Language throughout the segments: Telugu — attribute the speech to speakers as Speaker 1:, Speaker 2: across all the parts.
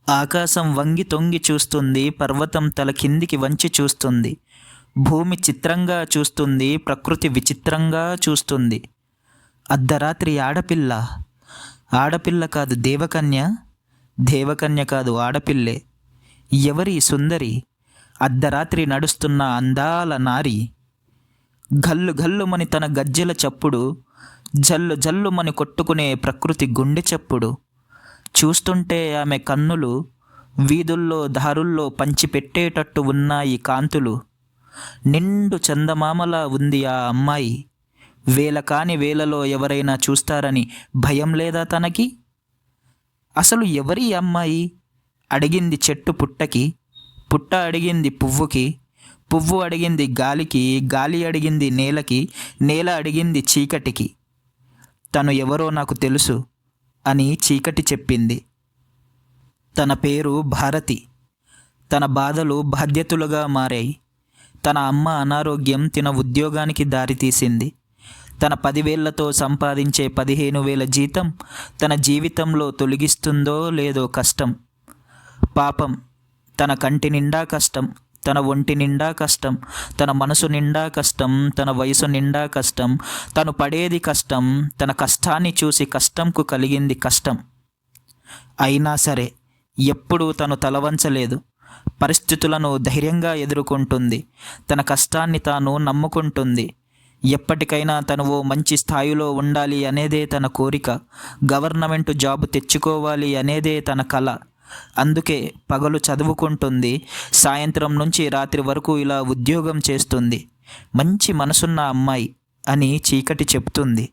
Speaker 1: ఆకాశం వంగి తొంగి చూస్తుంది, పర్వతం తల కిందికి వంచి చూస్తుంది. భూమి చిత్రంగా చూస్తుంది, ప్రకృతి విచిత్రంగా చూస్తుంది. అర్ధరాత్రి ఆడపిల్ల, ఆడపిల్ల కాదు దేవకన్య, దేవకన్య కాదు ఆడపిల్లే. ఎవరి సుందరి? అర్ధరాత్రి నడుస్తున్న అందాల నారి. గల్లు గల్లుమని తన గజ్జెల చప్పుడు, జల్లు జల్లుమని కొట్టుకునే ప్రకృతి గుండె చప్పుడు. చూస్తుంటే ఆమె కన్నులు వీధుల్లో దారుల్లో పంచిపెట్టేటట్టు ఉన్నాయి కాంతులు. నిండు చందమామలా ఉంది ఆ అమ్మాయి. వేల కాని వేలలో ఎవరైనా చూస్తారని భయం లేదా తనకి? అసలు ఎవరి అమ్మాయి? అడిగింది చెట్టు పుట్టకి, పుట్ట అడిగింది పువ్వుకి, పువ్వు అడిగింది గాలికి, గాలి అడిగింది నేలకి, నేల అడిగింది చీకటికి. తను ఎవరో నాకు తెలుసు అని చీకటి చెప్పింది. తన పేరు భారతి. తన బాధలు బాధ్యతలుగా మారాయి. తన అమ్మ అనారోగ్యం తన ఉద్యోగానికి దారితీసింది. తన 10,000తో సంపాదించే 15,000 జీతం తన జీవితంలో తొలగిస్తుందో లేదో కష్టం. పాపం, తన కంటి నిండా కష్టం, తన ఒంటి నిండా కష్టం, తన మనసు నిండా కష్టం, తన వయసు నిండా కష్టం. తను పడేది కష్టం. తన కష్టాన్ని చూసి కష్టంకు కలిగింది కష్టం. అయినా సరే ఎప్పుడూ తను తలవంచలేదు. పరిస్థితులను ధైర్యంగా ఎదుర్కొంటుంది. తన కష్టాన్ని తాను నమ్ముకుంటుంది. ఎప్పటికైనా తను ఓ మంచి స్థాయిలో ఉండాలి అనేదే తన కోరిక. గవర్నమెంట్ జాబ్ తెచ్చుకోవాలి అనేదే తన కల. అందుకే పగలు చదువుకుంటుంది, సాయంత్రం నుంచి రాత్రి వరకు ఇలా ఉద్యోగం చేస్తుంది. మంచి మనసున్న అమ్మాయి అని చీకటి చెప్తుంది.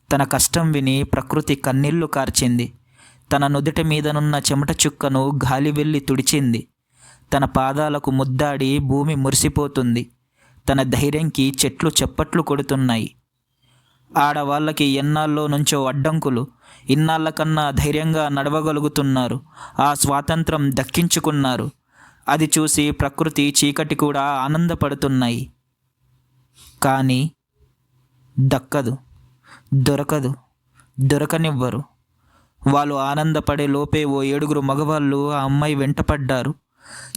Speaker 1: తన కష్టం విని ప్రకృతి కన్నీళ్లు కార్చింది. తన నుదుటి మీదనున్న చెమట చుక్కను గాలి వెళ్ళి తుడిచింది. తన పాదాలకు ముద్దాడి భూమి మురిసిపోతుంది. తన ధైర్యంకి చెట్లు చప్పట్లు కొడుతున్నాయి. ఆడవాళ్ళకి ఎన్నాళ్ళో నుంచో అడ్డంకులు, ఇన్నాళ్ళ కన్నా ధైర్యంగా నడవగలుగుతున్నారు. ఆ స్వాతంత్రం దక్కించుకున్నారు. అది చూసి ప్రకృతి చీకటి కూడా ఆనందపడుతున్నాయి. కానీ దక్కదు, దొరకదు, దొరకనివ్వరు. వాళ్ళు ఆనందపడే లోపే ఓ 7 మగవాళ్ళు ఆ అమ్మాయి వెంటపడ్డారు.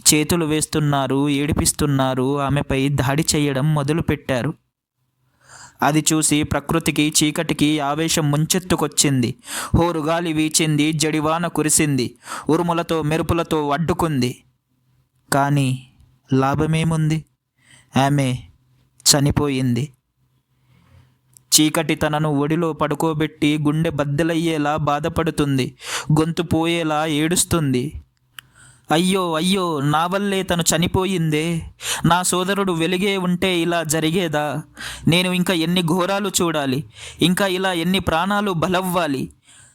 Speaker 1: చేతులు వేస్తున్నారు, ఏడిపిస్తున్నారు, ఆమెపై దాడి చేయడం మొదలుపెట్టారు. అది చూసి ప్రకృతికి చీకటికి ఆవేశం ముంచెత్తుకొచ్చింది. హోరుగాలి వీచింది, జడివాన కురిసింది, ఉరుములతో మెరుపులతో అడ్డుకుంది. కానీ లాభమేముంది? ఆమె చనిపోయింది. చీకటి తనను ఒడిలో పడుకోబెట్టి గుండె బద్దలయ్యేలా బాధపడుతుంది, గొంతు పోయేలా ఏడుస్తుంది. అయ్యో అయ్యో, నా వల్లే తను చనిపోయిందే. నా సోదరుడు వెలిగే ఉంటే ఇలా జరిగేదా? నేను ఇంకా ఎన్ని ఘోరాలు చూడాలి? ఇంకా ఇలా ఎన్ని ప్రాణాలు బలవ్వాలి?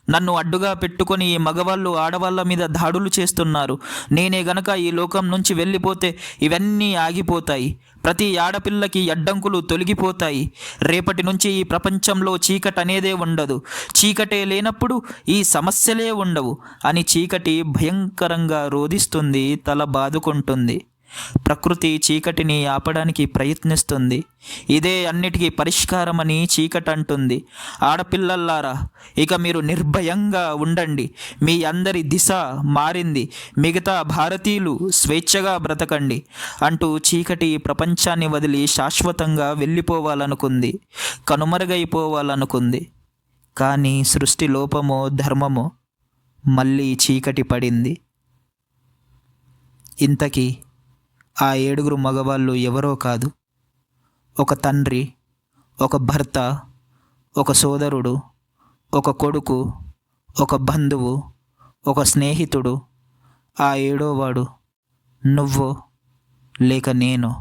Speaker 1: నన్ను అడ్డుగా పెట్టుకొని ఈ మగవాళ్ళు ఆడవాళ్ళ మీద దాడులు చేస్తున్నారు. నేనే గనక ఈ లోకం నుంచి వెళ్ళిపోతే ఇవన్నీ ఆగిపోతాయి. ప్రతి ఆడపిల్లకి అడ్డంకులు తొలగిపోతాయి. రేపటి నుంచి ఈ ప్రపంచంలో చీకటి అనేదే ఉండదు. చీకటే లేనప్పుడు ఈ సమస్యలే ఉండవు అని చీకటి భయంకరంగా రోదిస్తుంది, తల బాదుకుంటుంది. ప్రకృతి చీకటిని ఆపడానికి ప్రయత్నిస్తుంది. ఇదే అన్నిటికీ పరిష్కారమని చీకటి అంటుంది. ఆడపిల్లల్లారా, ఇక మీరు నిర్భయంగా ఉండండి. మీ అందరి దిశ మారింది. మిగతా భారతీయులు స్వేచ్ఛగా బ్రతకండి అంటూ చీకటి ప్రపంచాన్ని వదిలి శాశ్వతంగా వెళ్ళిపోవాలనుకుంది, కనుమరుగైపోవాలనుకుంది. కానీ సృష్టి లోపమో ధర్మమో మళ్ళీ చీకటి పడింది. ఇంతకీ ఆ 7 మగవాళ్ళు ఎవరో కాదు. ఒక తండ్రి, ఒక భర్త, ఒక సోదరుడు, ఒక కొడుకు, ఒక బంధువు, ఒక స్నేహితుడు. ఆ 7వ వాడు నువ్వో లేక నేనో.